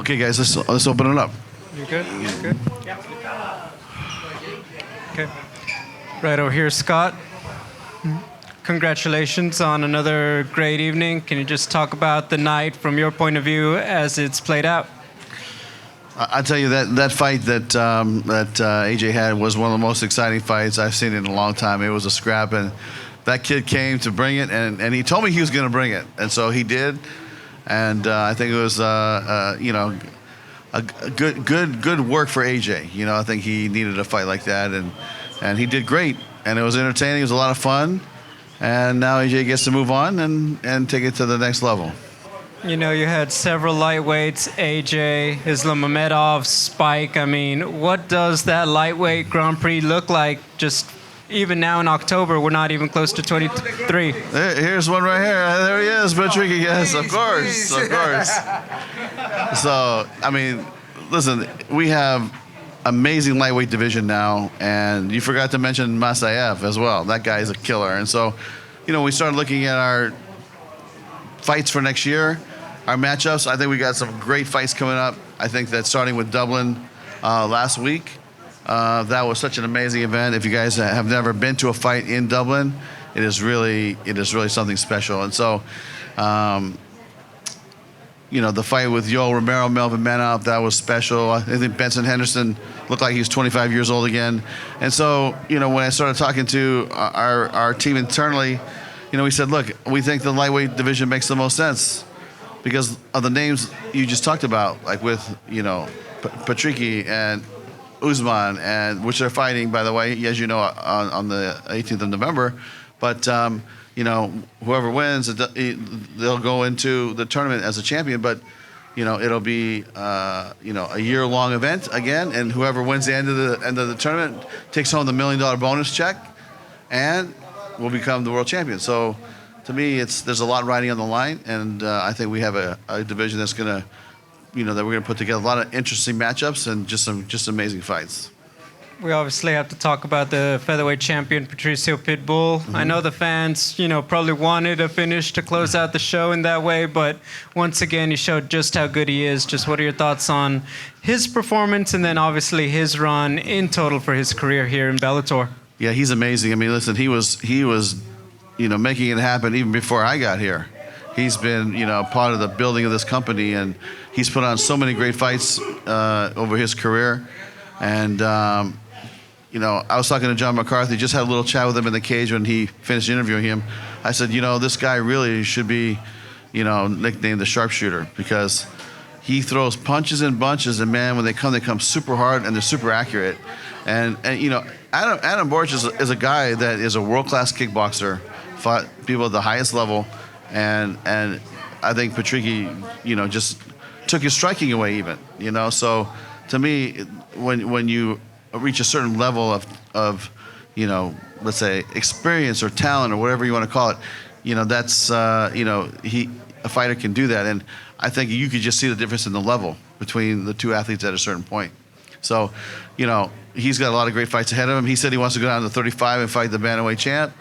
Okay, guys, let's open it up. You good? You good? Yeah. Okay. Right over here, Scott. Congratulations on another great evening. Can you just talk about the night from your point of view as it's played out? I tell you that fight that AJ had was one of the most exciting fights I've seen in a long time. It was a scrap, and that kid came to bring it, and he told me he was going to bring it, and so he did. And I think it was a good work for AJ. You know, I think he needed a fight like that, and he did great, and it was entertaining. It was a lot of fun, and now AJ gets to move on and take it to the next level. You know, you had several lightweights, AJ, Islameda, Spike. I mean, what does that lightweight Grand Prix look like? Just even now in October, we're not even close to 23. Here's one right here. There he is, Patricio. Yes, of course. So, I mean, listen, we have amazing lightweight division now, and you forgot to mention Masayev as well. That guy is a killer. And so, you know, we started looking at our fights for next year, our matchups. I think we got some great fights coming up. I think that starting with Dublin last week, that was such an amazing event. If you guys have never been to a fight in Dublin, it is really something special. And so, you know, the fight with Yoel Romero, Melvin Manoff, that was special. I think Benson Henderson looked like he was 25 years old again. And so, you know, when I started talking to our team internally, you know, we said, look, we think the lightweight division makes the most sense because of the names you just talked about, like with, you know, Patricio and Usman, and which they're fighting, by the way, as you know, on the 18th of November. But, you know, whoever wins, they'll go into the tournament as a champion. But, you know, it'll be, you know, a year-long event again, and whoever wins the end of the tournament takes home the $1 million bonus check and will become the world champion. So, to me, there's a lot riding on the line, and I think we have a division that's going to, you know, that we're going to put together a lot of interesting matchups and just amazing fights. We obviously have to talk about the featherweight champion, Patricio Pitbull. Mm-hmm. I know the fans, you know, probably wanted a finish to close out the show in that way, but once again, he showed just how good he is. Just what are your thoughts on his performance and then obviously his run in total for his career here in Bellator? Yeah, he's amazing. I mean, listen, he was, you know, making it happen even before I got here. He's been, you know, part of the building of this company, and he's put on so many great fights over his career. And, you know, I was talking to John McCarthy, just had a little chat with him in the cage when he finished interviewing him. I said, you know, this guy really should be, you know, nicknamed the sharpshooter because he throws punches and bunches, and, man, when they come super hard and they're super accurate. And you know, Adam Borch is a guy that is a world-class kickboxer, fought people at the highest level, and I think Patricio, you know, just took his striking away even, you know. So to me, when you reach a certain level of you know, let's say experience or talent or whatever you want to call it, you know, that's you know, a fighter can do that, and I think you could just see the difference in the level between the two athletes at a certain point. So, you know, he's got a lot of great fights ahead of him. He said he wants to go down to 35 and fight the bantamweight champ.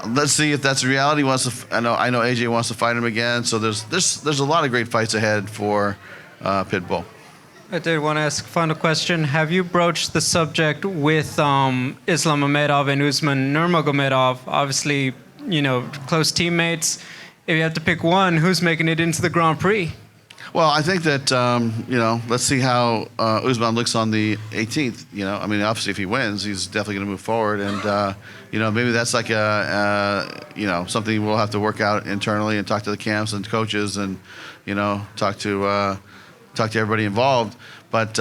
Let's see if that's reality. He wants to. I know AJ wants to fight him again. So there's a lot of great fights ahead for Pitbull. I did want to ask a final question. Have you broached the subject with Islameda and Usman Nurmagomedov? Obviously, you know, close teammates. If you have to pick one, who's making it into the Grand Prix? Well, I think that, you know, let's see how Usman looks on the 18th. You know, I mean, obviously, if he wins, he's definitely going to move forward. And, you know, maybe that's like you know, something we'll have to work out internally and talk to the camps and coaches and, you know, talk to everybody involved. But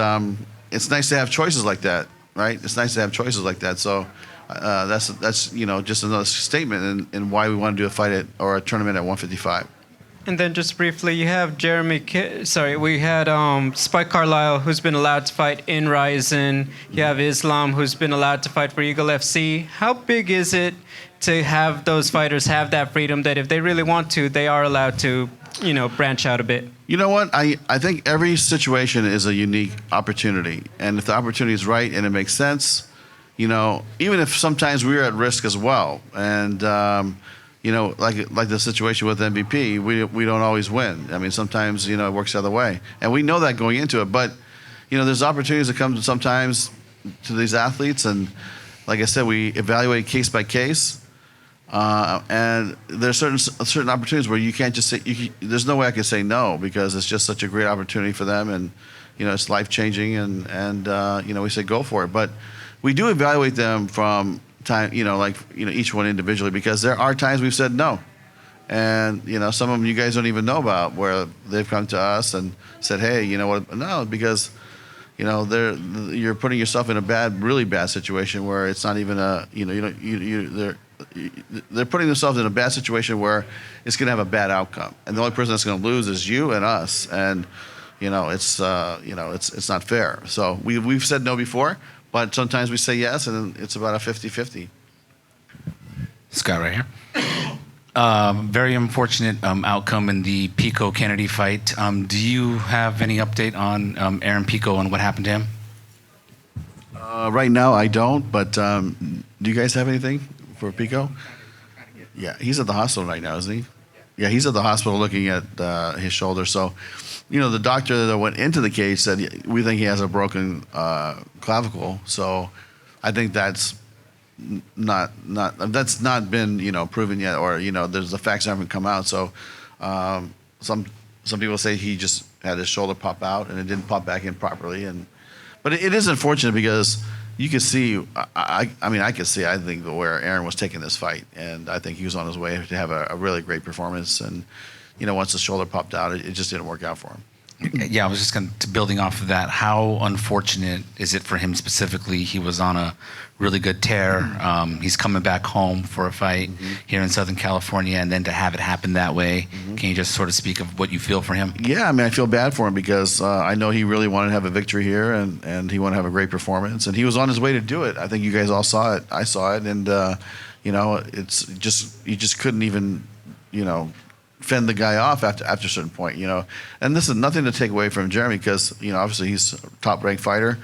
it's nice to have choices like that, right? It's nice to have choices like that. So that's you know, just another statement in why we want to do a fight or a tournament at 155. And then just briefly, you have we had Spike Carlyle, who's been allowed to fight in Ryzen. You have Islam, who's been allowed to fight for Eagle FC. How big is it to have those fighters have that freedom that if they really want to, they are allowed to, you know, branch out a bit? You know what? I think every situation is a unique opportunity. And if the opportunity is right and it makes sense, you know, even if sometimes we're at risk as well. And, like the situation with MVP, we don't always win. I mean, sometimes it works the other way, and we know that going into it. But there's opportunities that come sometimes to these athletes, and like I said, we evaluate case by case. And there's certain opportunities where you can't just say. There's no way I can say no, because it's just such a great opportunity for them, and it's life changing, and we say go for it. But we do evaluate them from time, each one individually, because there are times we've said no, and some of them you guys don't even know about, where they've come to us and said, hey, what? No, because you're putting yourself in a really bad situation where it's not even they're putting themselves in a bad situation where it's going to have a bad outcome, and the only person that's going to lose is you and us, and it's not fair. So we've said no before, but sometimes we say yes, and it's about a 50-50. Scott, right here. Very unfortunate outcome in the Pico Kennedy fight. Do you have any update on Aaron Pico and what happened to him? Right now, I don't. But do you guys have anything for Pico? Yeah, he's at the hospital right now, isn't he? Yeah, he's at the hospital looking at his shoulder. So, the doctor that went into the cage said, we think he has a broken clavicle. So I think that's not been proven yet, or there's the facts haven't come out. So some people say he just had his shoulder pop out and it didn't pop back in properly. But it is unfortunate, because you can see, I could see, I think, where Aaron was taking this fight, and I think he was on his way to have a really great performance. And once the shoulder popped out, it just didn't work out for him. Yeah, I was just building off of that. How unfortunate is it for him specifically? He was on a really good tear. He's coming back home for a fight here in Southern California, and then to have it happen that way. Can you just sort of speak of what you feel for him? Yeah, I feel bad for him, because I know he really wanted to have a victory here, and he wanted to have a great performance, and he was on his way to do it. I think you guys all saw it. I saw it, and it's just, you just couldn't even fend the guy off after a certain point, And this is nothing to take away from Jeremy, because obviously he's a top-ranked fighter,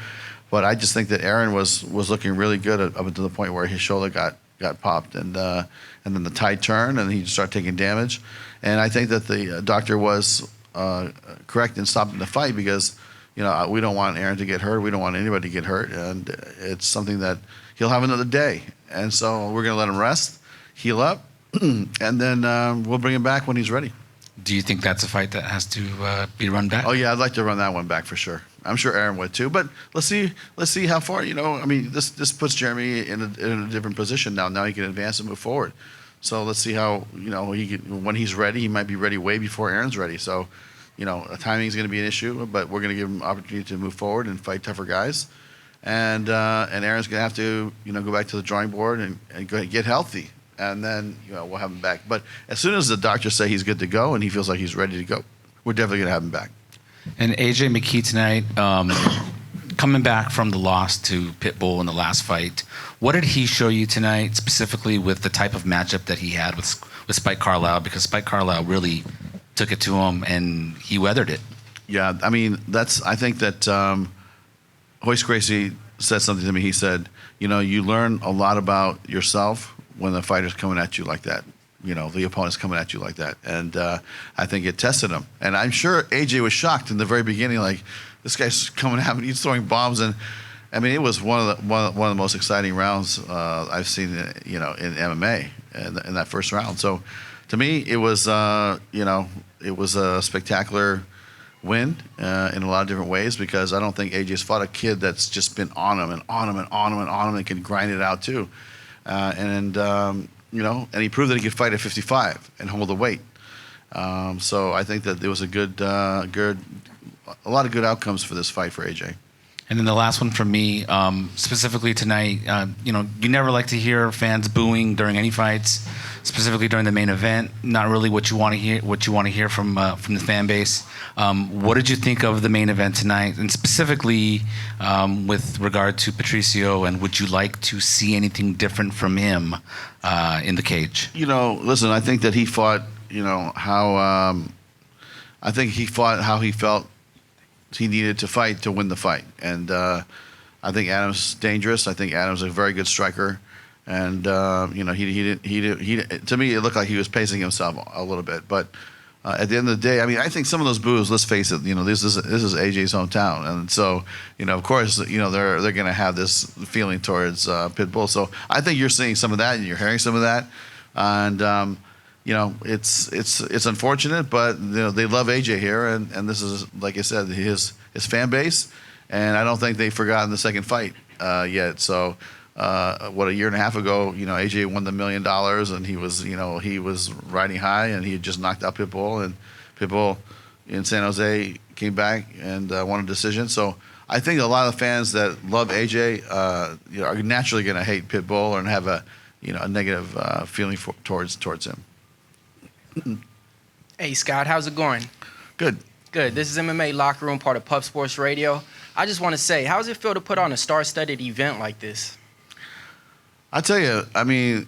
but I just think that Aaron was looking really good up until the point where his shoulder got popped, and then the tide turned, and he just started taking damage. And I think that the doctor was correct in stopping the fight, because we don't want Aaron to get hurt. We don't want anybody to get hurt, and it's something that he'll have another day, and so we're going to let him rest, heal up, and then we'll bring him back when he's ready. Do you think that's a fight that has to be run back? Oh yeah, I'd like to run that one back for sure. I'm sure Aaron would too. But let's see how far. This puts Jeremy in a different position now. Now he can advance and move forward. So let's see how when he's ready. He might be ready way before Aaron's ready. So timing is going to be an issue, but we're going to give him opportunity to move forward and fight tougher guys. And Aaron's going to have to go back to the drawing board and go get healthy. And then we'll have him back. But as soon as the doctors say he's good to go and he feels like he's ready to go, we're definitely going to have him back. And AJ McKee tonight, coming back from the loss to Pitbull in the last fight, what did he show you tonight, specifically with the type of matchup that he had with Spike Carlyle? Because Spike Carlyle really took it to him and he weathered it. Yeah, I think that Hoist Gracie said something to me. He said, you learn a lot about yourself when the fighter's coming at you like that, the opponent's coming at you like that. And I think it tested him. And I'm sure AJ was shocked in the very beginning, like, this guy's coming at me, he's throwing bombs. And it was one of the most exciting rounds I've seen, in MMA in that first round. So to me, it was a spectacular win in a lot of different ways, because I don't think AJ's fought a kid that's just been on him and on him and on him and on him and can grind it out too. And he proved that he could fight at 55 and hold the weight. So I think that there was a lot of good outcomes for this fight for AJ. And then the last one from me, specifically tonight, you never like to hear fans booing during any fights, specifically during the main event. Not really what you want to hear from the fan base. What did you think of the main event tonight, and specifically with regard to Patricio? And would you like to see anything different from him in the cage? Listen, I think that he fought. I think he fought how he felt he needed to fight to win the fight. And I think Adam's dangerous. I think Adam's a very good striker. And to me, it looked like he was pacing himself a little bit. But at the end of the day, I mean, I think some of those boos, let's face it, this is AJ's hometown, and so of course, they're going to have this feeling towards Pitbull. So I think you're seeing some of that, and you're hearing some of that, and it's unfortunate, but they love AJ here, and this is, like I said, his fan base, and I don't think they've forgotten the second fight yet. So. A year and a half ago, AJ won the $1 million, and he was riding high, and he had just knocked out Pitbull, and Pitbull in San Jose came back and won a decision. So I think a lot of fans that love AJ, are naturally going to hate Pitbull and have a negative feeling towards him. Hey Scott, how's it going? Good. Good. This is MMA Locker Room, part of Pub Sports Radio. I just want to say, how does it feel to put on a star-studded event like this? I tell you, I mean,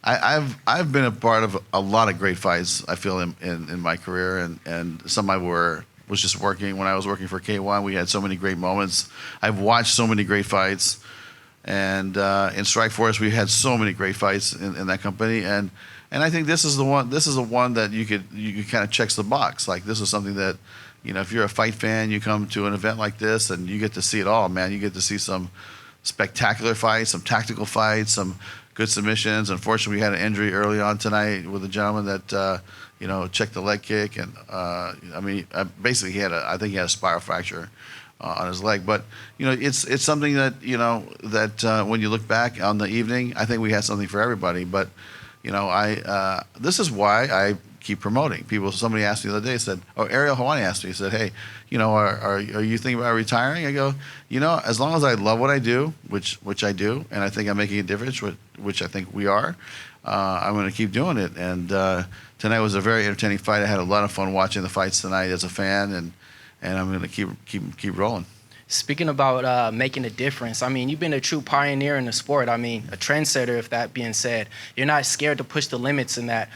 I've been a part of a lot of great fights. I feel in my career, and some I was just working when I was working for K1. We had so many great moments. I've watched so many great fights, and in Strikeforce we had so many great fights in that company. And I think this is the one. This is the one that you kind of checks the box. Like, this is something that if you're a fight fan, you come to an event like this and you get to see it all, man. You get to see some spectacular fights, some tactical fights, some good submissions. Unfortunately, we had an injury early on tonight with a gentleman that checked the leg kick, and basically I think he had a spiral fracture on his leg. But it's something that that when you look back on the evening, I think we had something for everybody. But this is why I keep promoting people. Somebody asked me the other day, said, Ariel Hawani asked me, he said, hey, are you thinking about retiring? I go, as long as I love what I do, which I do, and I think I'm making a difference, which I think we are, I'm going to keep doing it. And tonight was a very entertaining fight. I had a lot of fun watching the fights tonight as a fan, and I'm going to keep rolling. Speaking about making a difference, I mean, you've been a true pioneer in the sport. I mean, a trendsetter, if that being said. You're not scared to push the limits in that.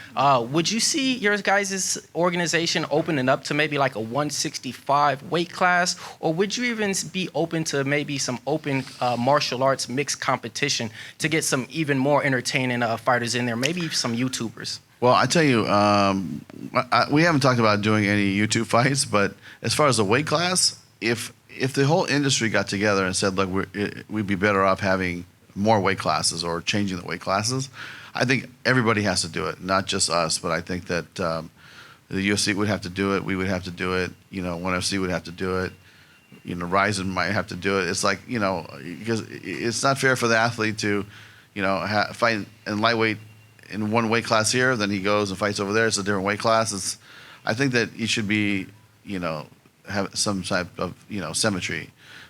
Would you see your guys' organization opening up to maybe like a 165 weight class? Or would you even be open to maybe some open martial arts mixed competition to get some even more entertaining fighters in there, maybe some YouTubers? Well, I tell you, we haven't talked about doing any YouTube fights, but as far as the weight class, if the whole industry got together and said, look, we'd be better off having more weight classes or changing the weight classes, I think everybody has to do it, not just us. But I think that the UFC would have to do it. We would have to do it. ONE FC would have to do it. Ryzen might have to do it. It's like, because it's not fair for the athlete to, fight in lightweight in one weight class here, then he goes and fights over there. It's a different weight class. I think that he should be, have some type of symmetry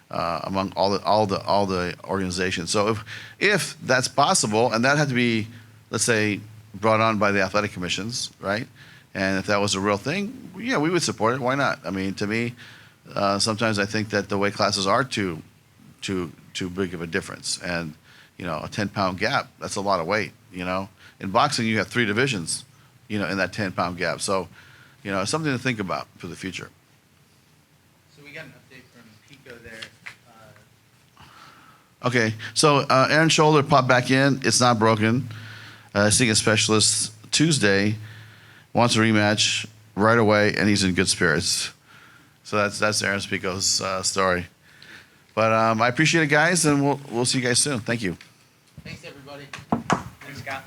among all the organizations. So if that's possible, and that had to be, let's say, brought on by the athletic commissions, right? And if that was a real thing, we would support it. Why not? I mean, to me, sometimes I think that the weight classes are too big of a difference, and a 10-pound gap, that's a lot of weight. In boxing, you have 3 divisions, in that 10-pound gap. So, something to think about for the future. We got an update from Pico there. Okay, so Aaron's shoulder popped back in. It's not broken. Seeing a specialist Tuesday, wants a rematch right away, and he's in good spirits. So that's Aaron Pico's story. But I appreciate it, guys, and we'll see you guys soon. Thank you. Thanks, everybody. Thanks, Scott.